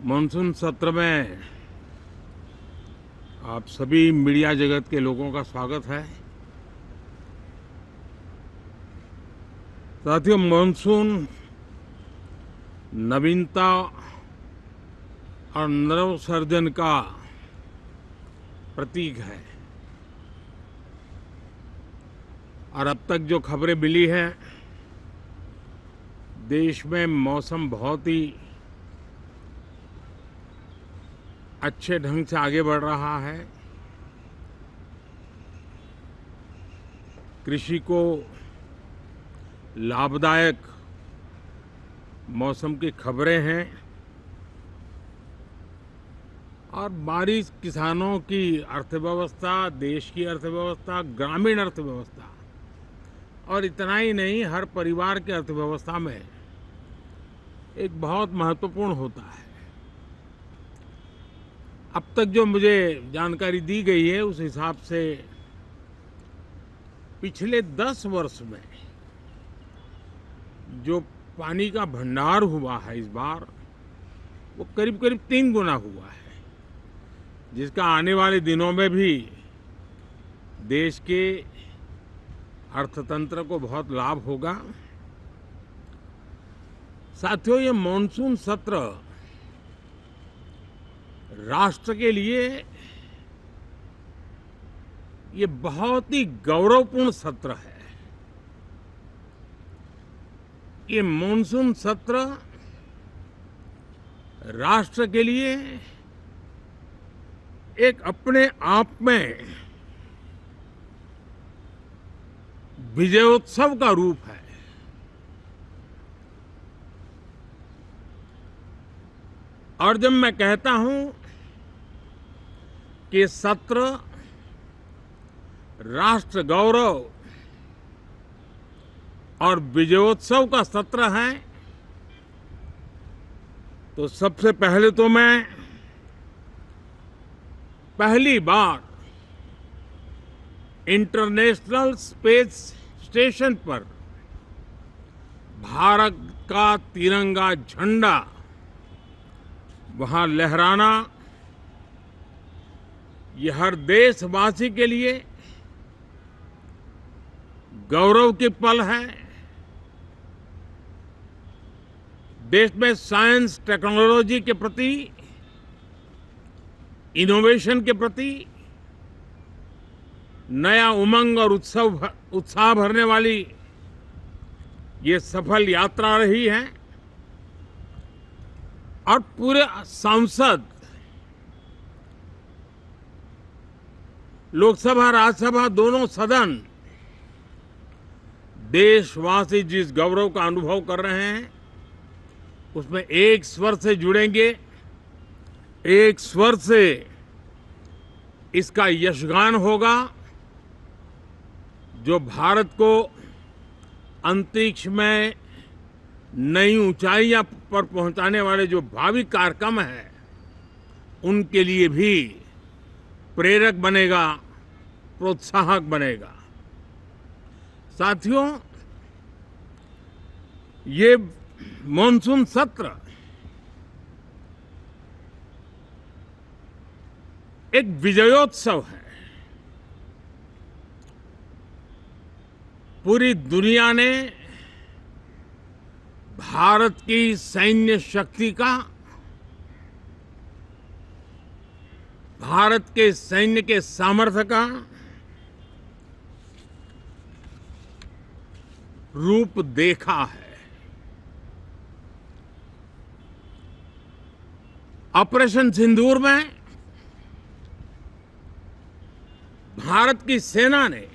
Monsoon सत्र में आप सभी मीडिया जगत के लोगों का स्वागत है। साथियों, मानसून नवीनता और नवसर्जन का प्रतीक है और अब तक जो खबरें मिली हैं, देश में मौसम बहुत ही अच्छे ढंग से आगे बढ़ रहा है। कृषि को लाभदायक मौसम की खबरें हैं और बारिश किसानों की अर्थव्यवस्था, देश की अर्थव्यवस्था, ग्रामीण अर्थव्यवस्था और इतना ही नहीं, हर परिवार की अर्थव्यवस्था में एक बहुत महत्वपूर्ण होता है। अब तक जो मुझे जानकारी दी गई है उस हिसाब से पिछले 10 वर्ष में जो पानी का भंडार हुआ है इस बार, वो करीब करीब 3 गुना हुआ है, जिसका आने वाले दिनों में भी देश के अर्थतंत्र को बहुत लाभ होगा। साथियों, ये मानसून सत्र राष्ट्र के लिए ये बहुत ही गौरवपूर्ण सत्र है। ये मानसून सत्र राष्ट्र के लिए एक अपने आप में विजयोत्सव का रूप है। और जब मैं कहता हूं कि सत्र राष्ट्र गौरव और विजयोत्सव का सत्र है, तो सबसे पहले तो मैं पहली बार इंटरनेशनल स्पेस स्टेशन पर भारत का तिरंगा झंडा वहां लहराना, ये हर देशवासी के लिए गौरव की पल है। देश में साइंस टेक्नोलॉजी के प्रति, इनोवेशन के प्रति नया उमंग और उत्साह भरने वाली ये सफल यात्रा रही है और पूरे संसद, लोकसभा राज्यसभा दोनों सदन देशवासी जिस गौरव का अनुभव कर रहे हैं उसमें एक स्वर से जुड़ेंगे, एक स्वर से इसका यशगान होगा। जो भारत को अंतरिक्ष में नई ऊंचाइयां पर पहुंचाने वाले जो भावी कार्यक्रम हैं, उनके लिए भी प्रेरक बनेगा, प्रोत्साहक बनेगा। साथियों, ये मानसून सत्र एक विजयोत्सव है। पूरी दुनिया ने भारत की सैन्य शक्ति का, भारत के सैन्य के सामर्थ्य का रूप देखा है। ऑपरेशन सिंदूर में भारत की सेना ने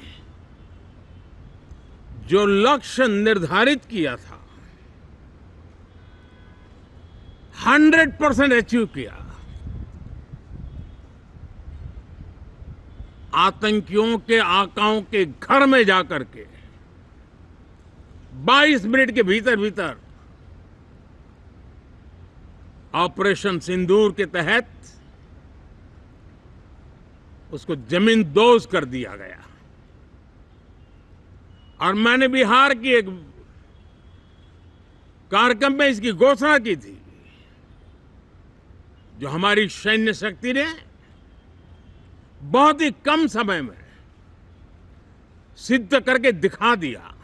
जो लक्ष्य निर्धारित किया था, 100% अचीव किया। आतंकियों के आकाओं के घर में जाकर के 22 मिनट के भीतर भीतर ऑपरेशन सिंदूर के तहत उसको जमींदोज कर दिया गया। और मैंने बिहार की एक कार्यक्रम में इसकी घोषणा की थी जो हमारी सैन्य शक्ति ने बहुत ही कम समय में सिद्ध करके दिखा दिया,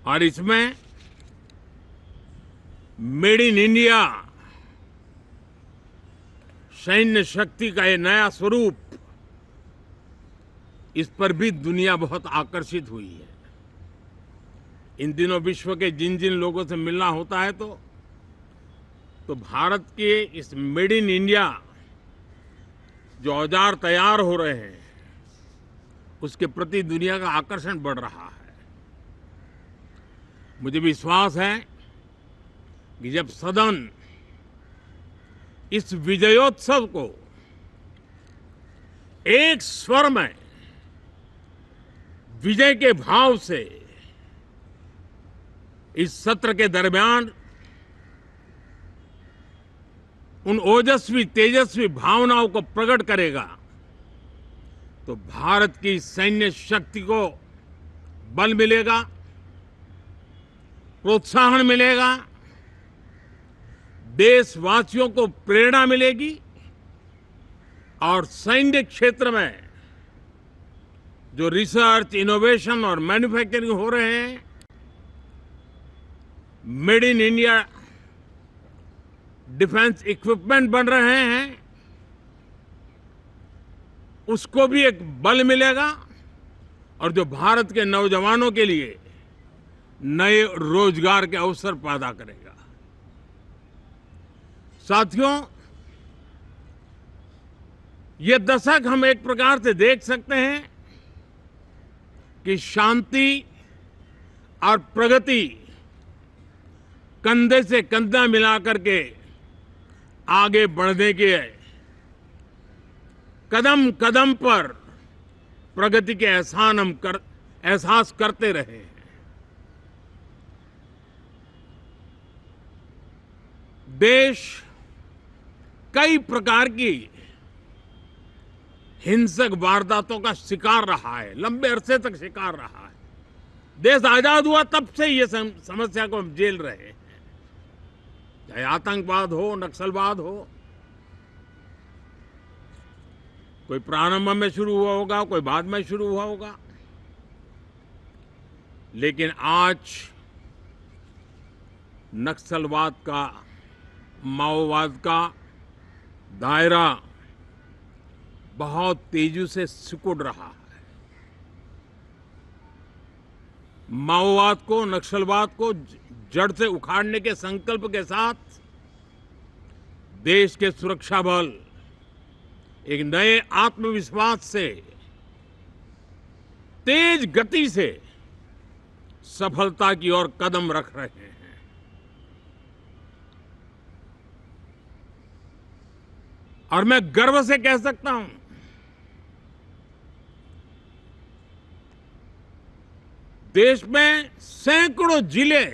और इसमें मेड इन इंडिया सैन्य शक्ति का ये नया स्वरूप, इस पर भी दुनिया बहुत आकर्षित हुई है। इन दिनों विश्व के जिन जिन लोगों से मिलना होता है तो भारत के इस मेड इन इंडिया जो औजार तैयार हो रहे हैं, उसके प्रति दुनिया का आकर्षण बढ़ रहा है। मुझे विश्वास है कि जब सदन इस विजयोत्सव को एक स्वर में विजय के भाव से इस सत्र के दरमियान उन ओजस्वी तेजस्वी भावनाओं को प्रकट करेगा, तो भारत की सैन्य शक्ति को बल मिलेगा, प्रोत्साहन मिलेगा, देशवासियों को प्रेरणा मिलेगी, और सैन्य क्षेत्र में जो रिसर्च, इनोवेशन और मैन्युफैक्चरिंग हो रहे हैं, made in India defence equipment बन रहे हैं, उसको भी एक बल मिलेगा, और जो भारत के नौजवानों के लिए नए रोजगार के अवसर पैदा करेगा। साथियों, ये दशक हम एक प्रकार से देख सकते हैं कि शांति और प्रगति कंधे से कंधा मिलाकर के आगे बढ़ने के कदम कदम पर प्रगति के एहसास करते रहे हैं। देश कई प्रकार की हिंसक वारदातों का शिकार रहा है, लंबे अरसे तक शिकार रहा है। देश आजाद हुआ तब से ये समस्या को हम झेल रहे हैं, चाहे आतंकवाद हो, नक्सलवाद हो। कोई प्रारंभ में शुरू हुआ होगा, कोई बाद में शुरू हुआ होगा, लेकिन आज नक्सलवाद का, माओवाद का दायरा बहुत तेजी से सिकुड़ रहा है। माओवाद को, नक्सलवाद को जड़ से उखाड़ने के संकल्प के साथ देश के सुरक्षा बल एक नए आत्मविश्वास से, तेज गति से सफलता की ओर कदम रख रहे हैं। और मैं गर्व से कह सकता हूं, देश में सैकड़ों जिले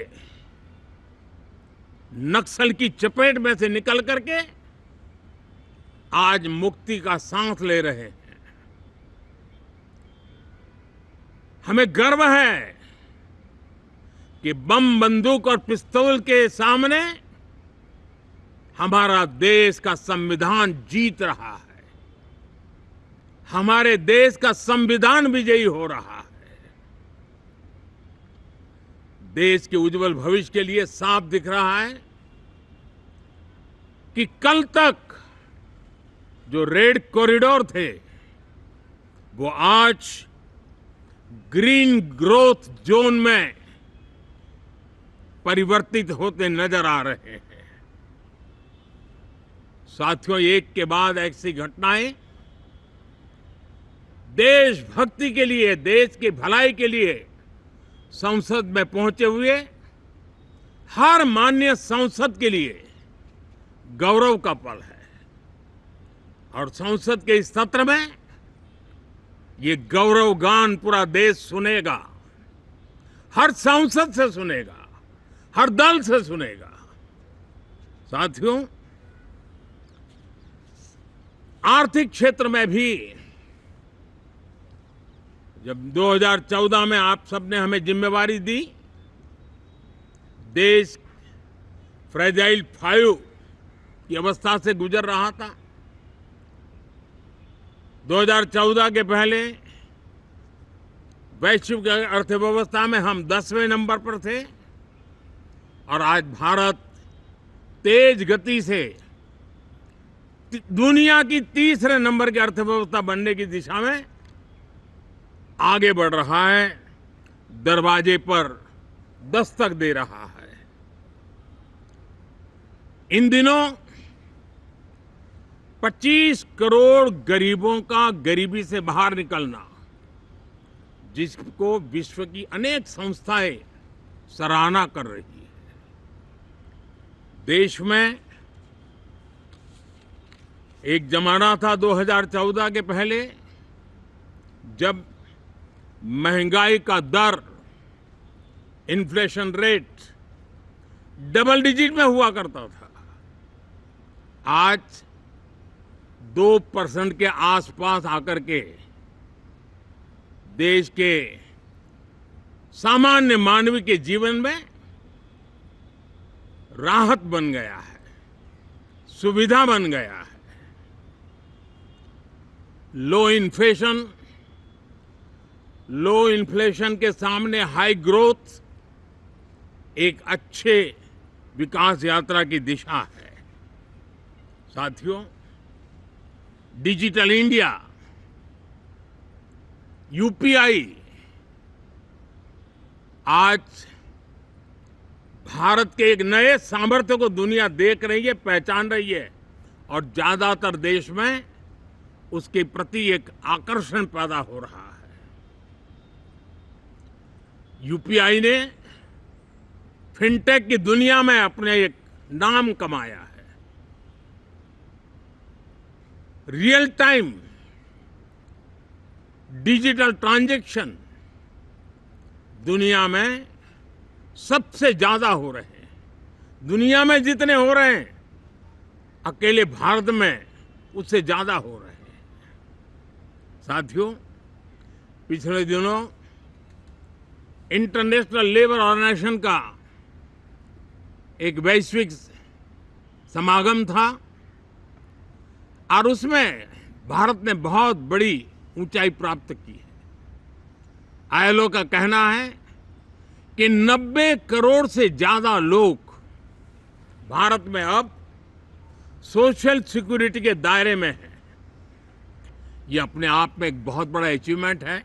नक्सल की चपेट में से निकल करके आज मुक्ति का सांस ले रहे हैं। हमें गर्व है कि बम, बंदूक और पिस्तौल के सामने हमारा देश का संविधान जीत रहा है, हमारे देश का संविधान विजयी हो रहा है। देश के उज्जवल भविष्य के लिए साफ दिख रहा है कि कल तक जो रेड कॉरिडोर थे, वो आज ग्रीन ग्रोथ जोन में परिवर्तित होते नजर आ रहे हैं। साथियों, एक के बाद ऐसी घटनाएं देशभक्ति के लिए, देश की भलाई के लिए संसद में पहुंचे हुए हर माननीय सांसद के लिए गौरव का पल है। और संसद के इस सत्र में ये गौरव गान पूरा देश सुनेगा, हर सांसद से सुनेगा, हर दल से सुनेगा। साथियों, आर्थिक क्षेत्र में भी जब 2014 में आप सबने हमें जिम्मेवारी दी, देश फ्रेजाइल 5 की अवस्था से गुजर रहा था। 2014 के पहले वैश्विक अर्थव्यवस्था में हम 10वें नंबर पर थे और आज भारत तेज गति से दुनिया की तीसरे नंबर की अर्थव्यवस्था बनने की दिशा में आगे बढ़ रहा है, दरवाजे पर दस्तक दे रहा है। इन दिनों 25 करोड़ गरीबों का गरीबी से बाहर निकलना, जिसको विश्व की अनेक संस्थाएं सराहना कर रही है। देश में एक जमाना था 2014 के पहले, जब महंगाई का दर, इन्फ्लेशन रेट डबल डिजिट में हुआ करता था। आज 2% के आसपास आकर के देश के सामान्य मानव के जीवन में राहत बन गया है, सुविधा बन गया है। लो इन्फ्लेशन के सामने हाई ग्रोथ एक अच्छे विकास यात्रा की दिशा है। साथियों, डिजिटल इंडिया, यूपीआई आज भारत के एक नए सामर्थ्य को दुनिया देख रही है, पहचान रही है और ज्यादातर देश में उसके प्रति एक आकर्षण पैदा हो रहा है। यूपीआई ने फिनटेक की दुनिया में अपने एक नाम कमाया है। रियल टाइम डिजिटल ट्रांजैक्शन दुनिया में सबसे ज्यादा हो रहे हैं। दुनिया में जितने हो रहे हैं, अकेले भारत में उससे ज्यादा हो रहे हैं। साथियों, पिछले दिनों इंटरनेशनल लेबर ऑर्गेनाइजेशन का एक वैश्विक समागम था और उसमें भारत ने बहुत बड़ी ऊंचाई प्राप्त की है। आईएलओ का कहना है कि 90 करोड़ से ज्यादा लोग भारत में अब सोशल सिक्योरिटी के दायरे में हैं। ये अपने आप में एक बहुत बड़ा अचीवमेंट है।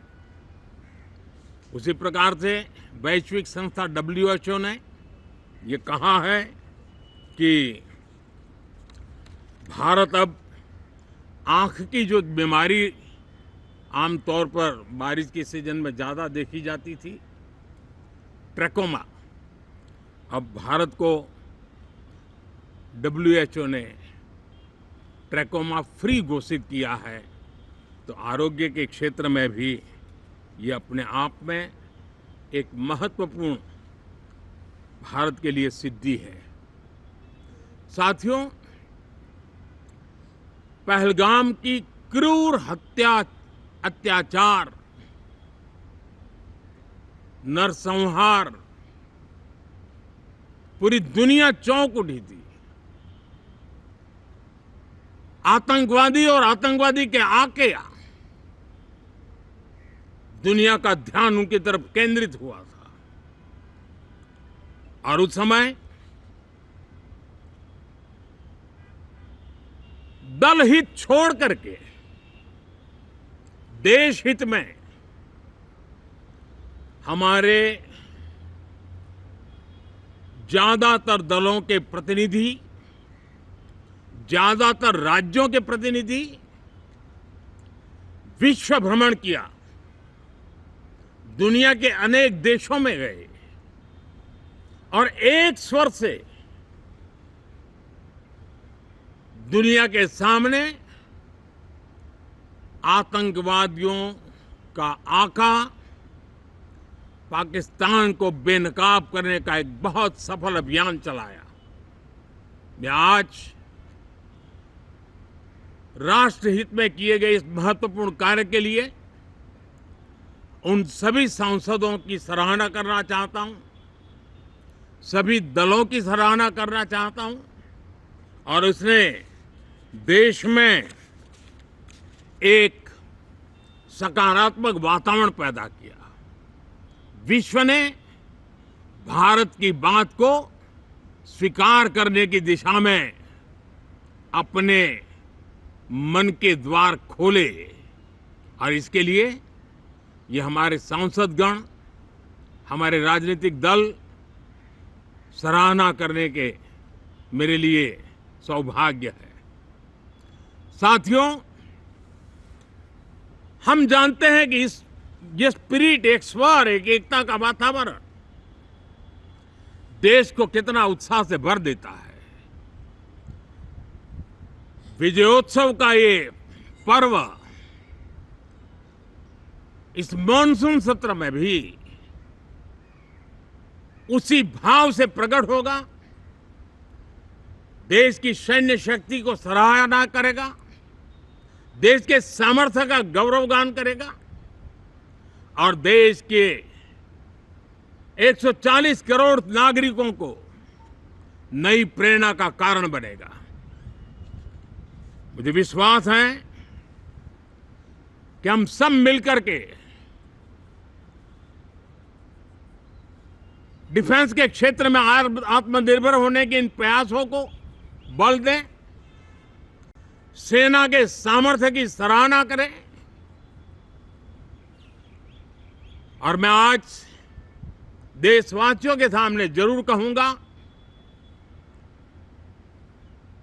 उसी प्रकार से वैश्विक संस्था WHO ने ये कहा है कि भारत अब आंख की जो बीमारी आमतौर पर बारिश के सीजन में ज्यादा देखी जाती थी, ट्रैकोमा, अब भारत को WHO ने ट्रैकोमा फ्री घोषित किया है। तो आरोग्य के क्षेत्र में भी ये अपने आप में एक महत्वपूर्ण भारत के लिए सिद्धि है। साथियों, पहलगाम की क्रूर अत्याचार, नरसंहार, पूरी दुनिया चौंक उठी थी। आतंकवादी और आतंकवादी के आके दुनिया का ध्यान उनकी तरफ केंद्रित हुआ था और उस समय दल हित छोड़ करके देश हित में हमारे ज्यादातर दलों के प्रतिनिधि, ज्यादातर राज्यों के प्रतिनिधि विश्व भ्रमण किया, दुनिया के अनेक देशों में गए और एक स्वर से दुनिया के सामने आतंकवादियों का आका पाकिस्तान को बेनकाब करने का एक बहुत सफल अभियान चलाया। मैं आज राष्ट्रहित में किए गए इस महत्वपूर्ण कार्य के लिए उन सभी सांसदों की सराहना करना चाहता हूं, सभी दलों की सराहना करना चाहता हूं और उसने देश में एक सकारात्मक वातावरण पैदा किया। विश्व ने भारत की बात को स्वीकार करने की दिशा में अपने मन के द्वार खोले और इसके लिए ये हमारे सांसदगण, हमारे राजनीतिक दल सराहना करने के मेरे लिए सौभाग्य है। साथियों, हम जानते हैं कि ये स्पिरिट, एक स्वर, एक एकता का वातावरण देश को कितना उत्साह से भर देता है। विजयोत्सव का ये पर्व इस मॉनसून सत्र में भी उसी भाव से प्रकट होगा। देश की सैन्य शक्ति को सराहना करेगा, देश के सामर्थ्य का गौरवगान करेगा और देश के 140 करोड़ नागरिकों को नई प्रेरणा का कारण बनेगा। मुझे विश्वास है कि हम सब मिलकर के डिफेंस के क्षेत्र में आत्मनिर्भर होने के इन प्रयासों को बल दें, सेना के सामर्थ्य की सराहना करें। और मैं आज देशवासियों के सामने जरूर कहूंगा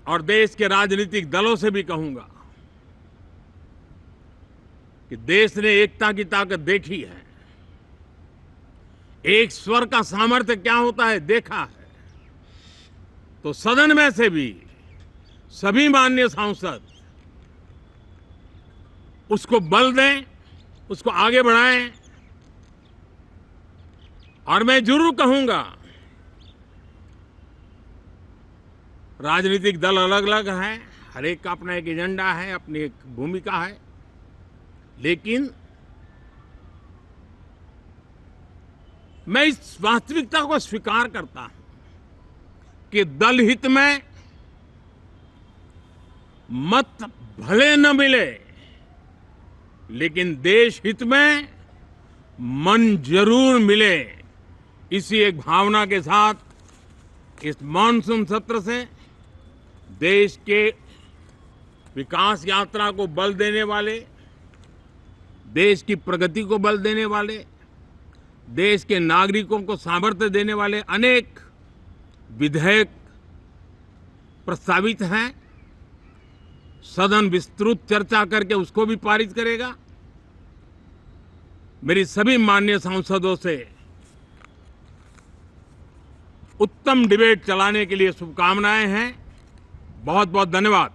और देश के राजनीतिक दलों से भी कहूंगा कि देश ने एकता की ताकत देखी है, एक स्वर का सामर्थ्य क्या होता है देखा है। तो सदन में से भी सभी माननीय सांसद उसको बल दें, उसको आगे बढ़ाएं। और मैं जरूर कहूंगा, राजनीतिक दल अलग अलग हैं, हर एक का अपना एक एजेंडा है, अपनी एक भूमिका है, लेकिन मैं इस वास्तविकता को स्वीकार करता हूं कि दल हित में मत भले न मिले, लेकिन देश हित में मन जरूर मिले। इसी एक भावना के साथ इस मॉनसून सत्र से देश के विकास यात्रा को बल देने वाले, देश की प्रगति को बल देने वाले, देश के नागरिकों को सामर्थ्य देने वाले अनेक विधेयक प्रस्तावित हैं। सदन विस्तृत चर्चा करके उसको भी पारित करेगा। मेरी सभी माननीय सांसदों से उत्तम डिबेट चलाने के लिए शुभकामनाएं हैं। बहुत बहुत धन्यवाद।